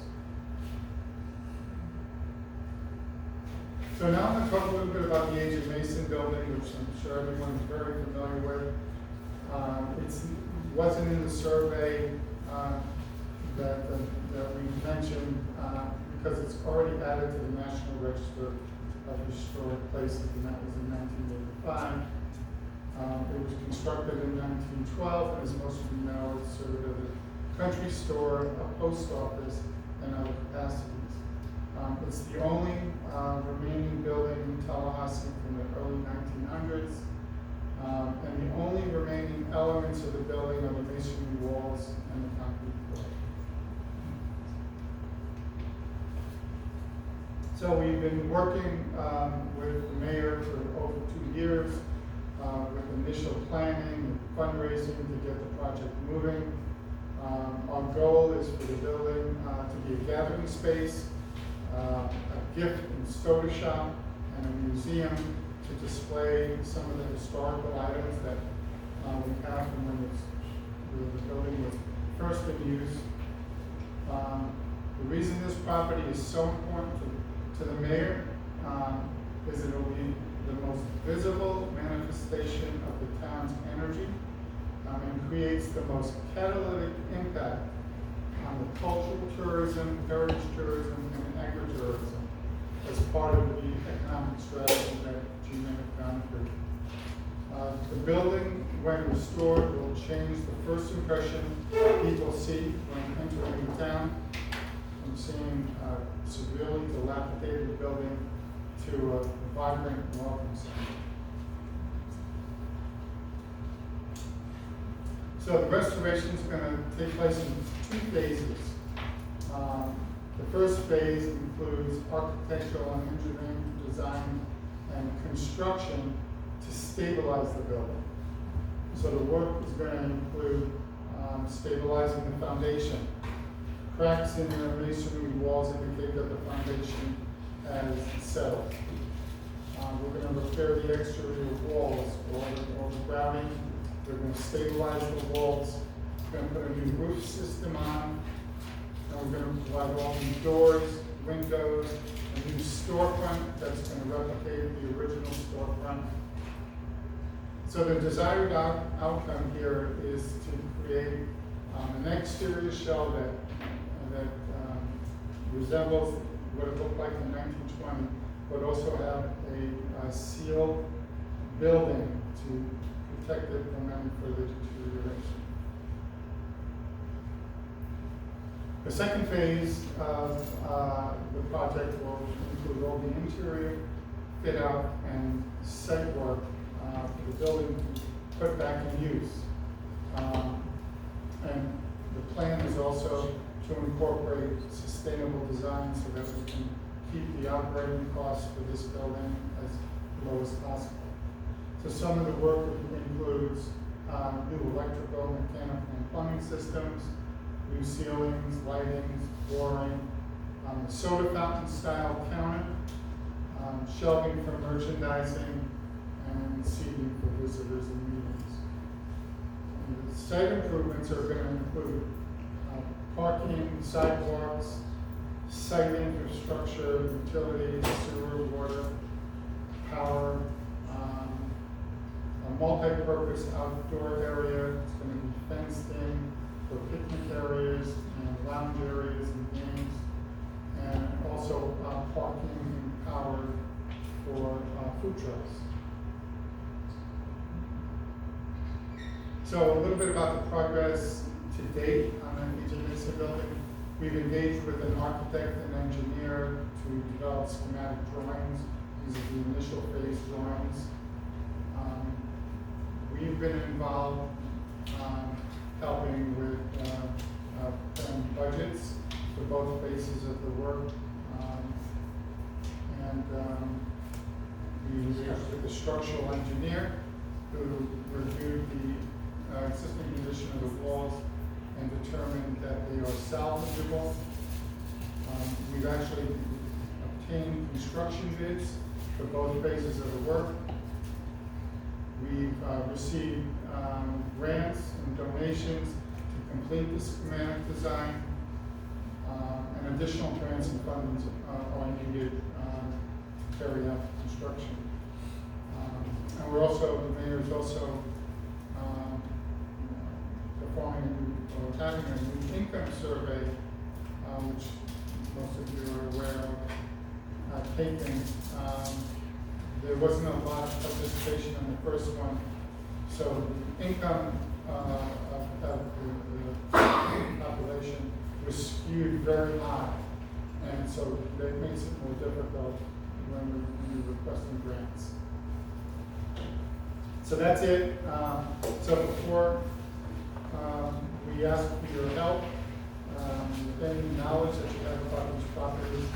So now I'm going to talk a little bit about the Age of Mason building, which I'm sure everyone is very familiar with. It wasn't in the survey that we mentioned because it's already added to the National Register of Historic Places, and that was in 1985. It was constructed in 1912, and as most of you know, it served as a country store, a post office, and other capacities. It's the only remaining building in Tallahassee from the early 1900s, and the only remaining elements of the building are the masonry walls and the concrete floor. So we've been working with the mayor for over 2 years with initial planning and fundraising to get the project moving. Our goal is for the building to be a gathering space, a gift and soda shop, and a museum to display some of the historical items that we have from when the building was first in use. The reason this property is so important to the mayor is it will be the most visible manifestation of the town's energy and creates the most catalytic impact on the cultural tourism, heritage tourism, and agritourism as part of the economic strategy that Gina had gone through. The building, when restored, will change the first impression people see when entering the town, from seeing a severely dilapidated building to a vibrant welcome center. So the restoration is going to take place in 2 phases. The first phase includes architectural and engineering design and construction to stabilize the building. So the work is going to include stabilizing the foundation. Cracks in the masonry walls indicate that the foundation has settled. We're going to repair the exterior walls or the grouting. We're going to stabilize the walls. We're going to put a new roof system on. And we're going to provide all new doors, windows, a new storefront that's going to replicate the original storefront. So the desired outcome here is to create an exterior shell that resembles what it looked like in 1920, but also have a sealed building to protect it from any further deterioration. The second phase of the project will include all the interior fit out and site work for the building to put back in use. And the plan is also to incorporate sustainable design so that we can keep the operating costs for this building as low as possible. So some of the work includes new electrical, mechanical, and plumbing systems, new ceilings, lightings, flooring, soda fountain style counter, shelving for merchandising, and seating for visitors and meetings. And the site improvements are going to include parking, sidewalks, site infrastructure, utilities, sewer, water, power, a multi-purpose outdoor area. It's going to be fenced in for picnic areas and lounge areas and games, and also parking and power for food trucks. So a little bit about the progress to date on the Mesa building. We've engaged with an architect and engineer to develop schematic drawings. These are the initial phase drawings. We've been involved helping with planning budgets for both phases of the work. We engaged with the structural engineer who reviewed the existing condition of the walls and determined that they are salvageable. We've actually obtained construction bids for both phases of the work. We've received grants and donations to complete the schematic design, and additional grants and fundings are needed to carry out the construction. And we're also, the mayor is also performing or having a new income survey, which most of you are aware of, taking. There wasn't a lot of participation in the first one, so the income of the population was skewed very high, and so that makes it more difficult when we're requesting grants. So that's it. So before we ask for your help, with any knowledge that you have about these properties,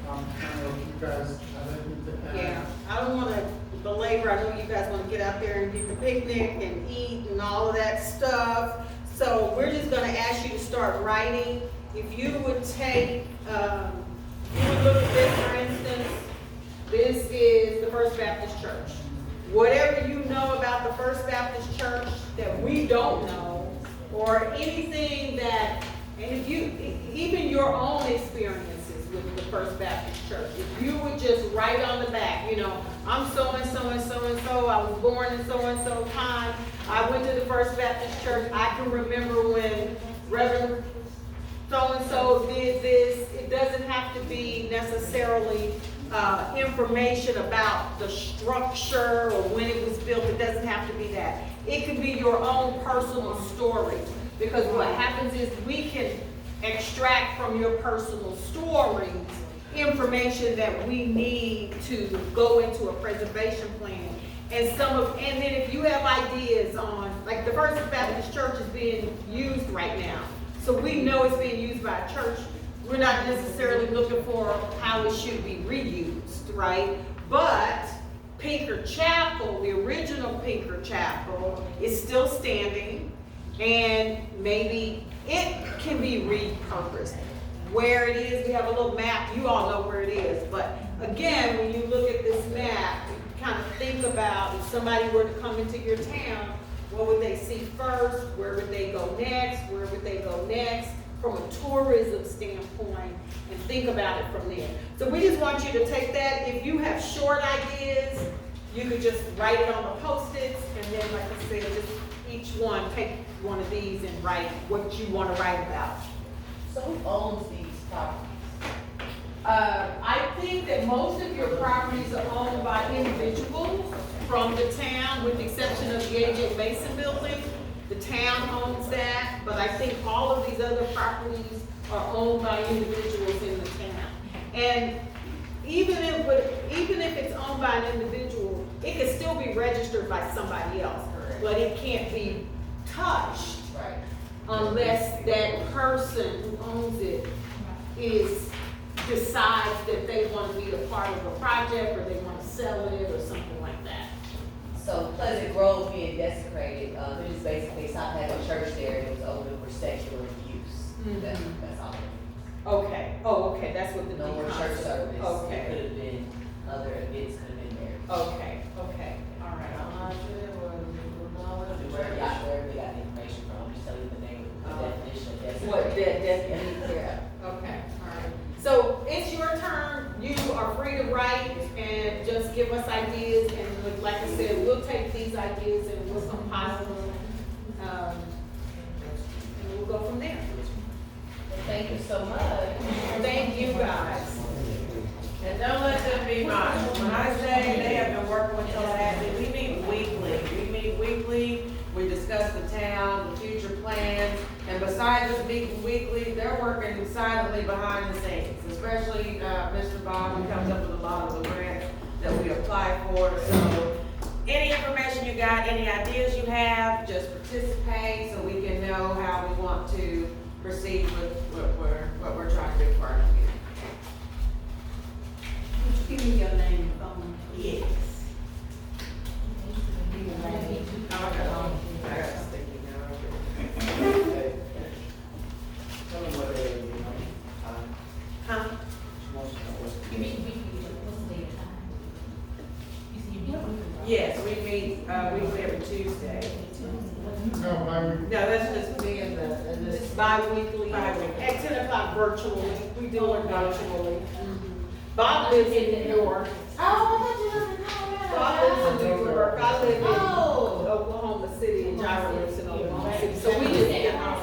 I don't know if you guys have anything to add. Yeah, I don't want to belabor. I know you guys want to get out there and do the picnic and eat and all of that stuff. So we're just going to ask you to start writing. If you would take, you would look at this, for instance. This is the First Baptist Church. Whatever you know about the First Baptist Church that we don't know, or anything that And if you, even your own experiences with the First Baptist Church, if you would just write on the back, you know, I'm so-and-so and so-and-so, I was born in so-and-so time, I went to the First Baptist Church, I can remember when Reverend so-and-so did this. It doesn't have to be necessarily information about the structure or when it was built. It doesn't have to be that. It could be your own personal story, because what happens is we can extract from your personal stories information that we need to go into a preservation plan. And then if you have ideas on, like the First Baptist Church is being used right now, so we know it's being used by a church. We're not necessarily looking for how it should be reused, right? But Pinker Chapel, the original Pinker Chapel, is still standing, and maybe it can be repurposed. Where it is, we have a little map, you all know where it is, but again, when you look at this map, you kind of think about if somebody were to come into your town, what would they see first? Where would they go next? Where would they go next? From a tourism standpoint, and think about it from there. So we just want you to take that. If you have short ideas, you could just write it on the Post-its, and then, like I said, just each one, take one of these and write what you want to write about. So who owns these properties? I think that most of your properties are owned by individuals from the town, with the exception of the A.J. Mason building. The town owns that, but I think all of these other properties are owned by individuals in the town. And even if it's owned by an individual, it can still be registered by somebody else. Correct. But it can't be touched Right. unless that person who owns it decides that they want to be a part of a project, or they want to sell it, or something like that. So Pleasant Grove being desecrated, it is basically stopped having a church there, and it was open for secular use. That's all. Okay, oh, okay, that's what the. No more church service. It Okay, could have been, other events could have been there. okay, all right. Wherever they got the information from, I'm just telling you the name, the definition of desecrated. What, that, yeah, okay, all right. So it's your turn, you are free to write and just give us ideas, and like I said, we'll take these ideas and we'll compile them. And we'll go from there. Thank you so much. Thank you, guys. And don't let them be mocked. When I say they have been working with Tallahassee, we meet weekly. We discuss the town, the future plans, and besides just meeting weekly, they're working silently behind the scenes, especially Mr. Bob, who comes up with a lot of the grants that we apply for. So any information you got, any ideas you have, just participate so we can know how we want to proceed with what we're trying to do for our community. Give me your name and phone. Yes. I got a sticky note. Tell them what they do. Huh? She wants to know what's. Yes, we meet weekly every Tuesday. No, No, that's just me and It's the bi-weekly, Bi-weekly. at 10 o'clock virtually. We do it virtually. Bob lives in New York. Oh, I thought you lived in Colorado. Bob lives in New York. I live in Oh. Oklahoma City, and Jira lives in Oklahoma City. So we just get home.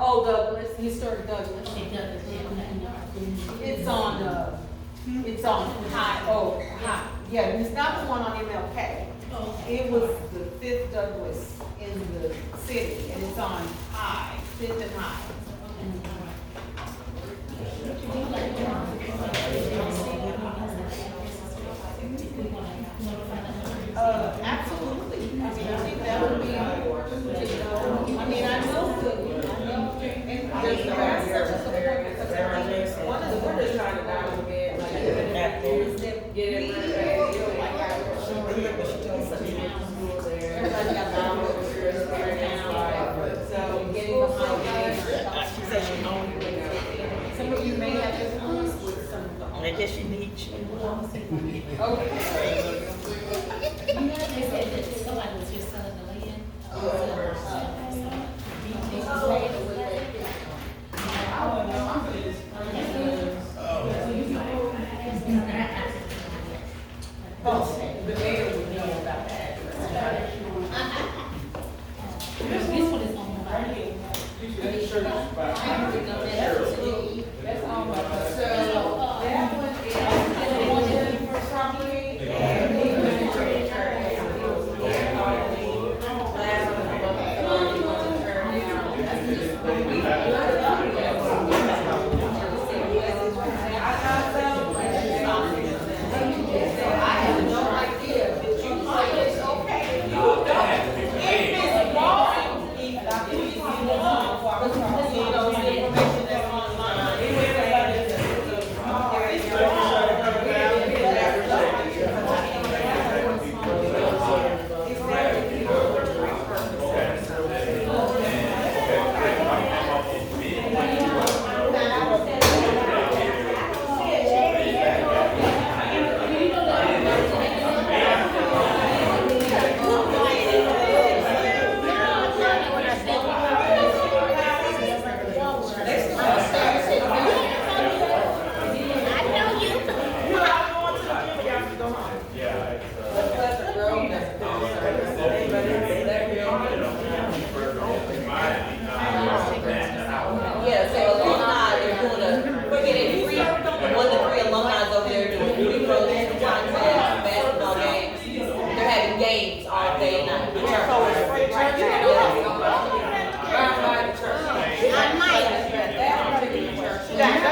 Oh, Douglas, historic Douglas. It's on high, yeah, and it's not the one on MLK. It was the 5th Douglas in the city, and it's on high, 5th and high. Absolutely. I mean, I think that would be important to know. I mean, I know, and there's no answer. One of the, we're just trying to document, like, get it renovated, like, everybody got knowledge, experience, so getting Some of you may have influence with some of the. I guess you need you. Okay. They said that somebody was just selling the land. games all day and night. So it's free church. Right by the church. I might. That particular church. You gotta go.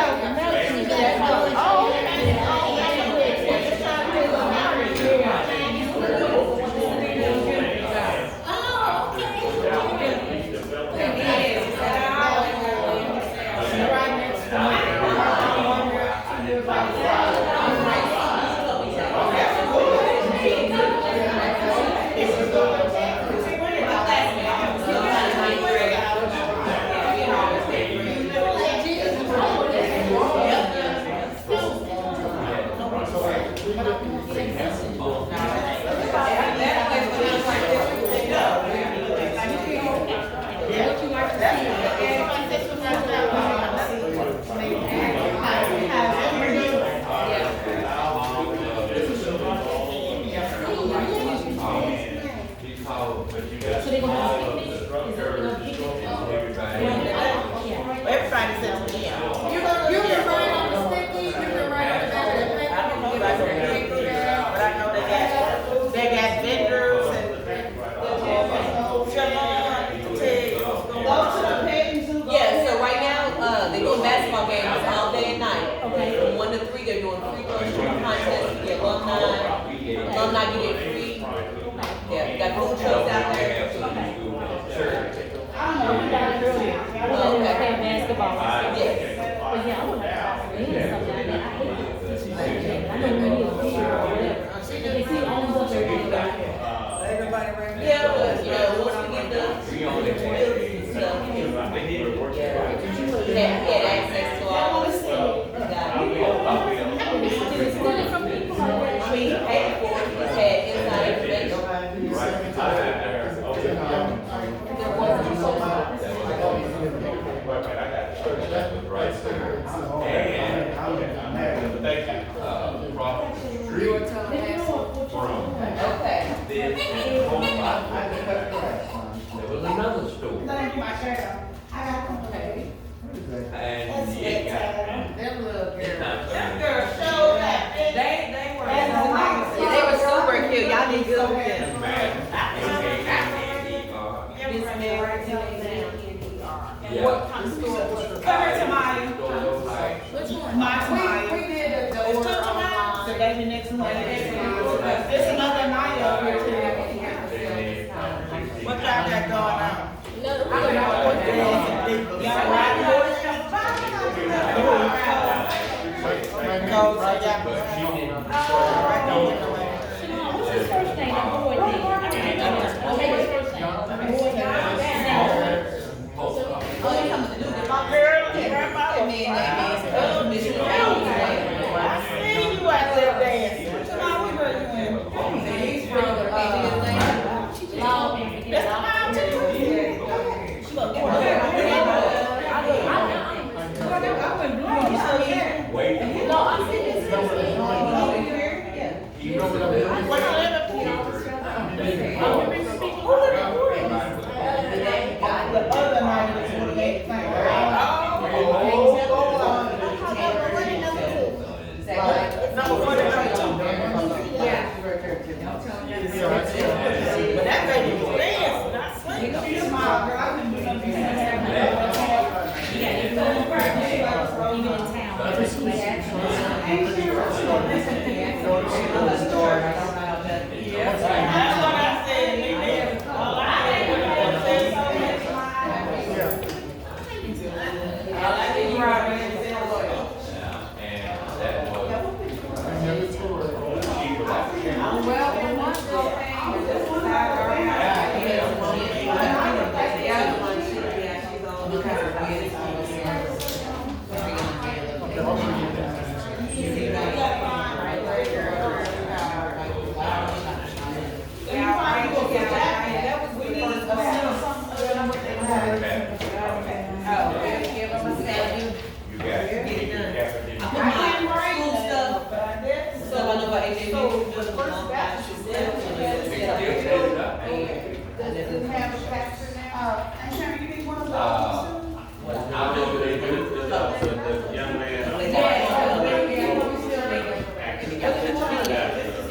Everybody said, yeah. You can write on the sticky, you can write on the back of the paper. I don't know about the paper, but I know they got vendors and go to the page. Yeah, so right now, they're doing basketball games all day and night. Okay. From 1 to 3, they're doing free throw shooting contests, you get alumni get it free. Yeah, we got food trucks out there. I don't know, we got it earlier. I was playing basketball. Yes. But yeah, I would like to win something like that. I hate this. I know we need a feature or whatever. And they see all them up there. Everybody ran. Yeah, but, you know, once we get the buildings and stuff, we had access to all this stuff. We paid for it, we had inside information. You were telling me. Okay. There was another store, and it got. Them little girls. That girl showed up. They were. They were super cute, y'all did good with them. What kind of store was it? Come here to Maya. Which one? My Maya. We did the It's order still Maya. So online. they the next one. There's another Maya up here too. What y'all got going on? Y'all riding horses? Cold, so y'all. What's his first name? The boy name. What's his first name? Boy name. Oh, you talking about the dude that My girl, grandma. And then that is, Mr. I seen you out there dancing. Come on, we were you in. He's from, Long and That's forget the mom too. She look good. Wait. No, I see this. You know what I'm What's your name? Oh,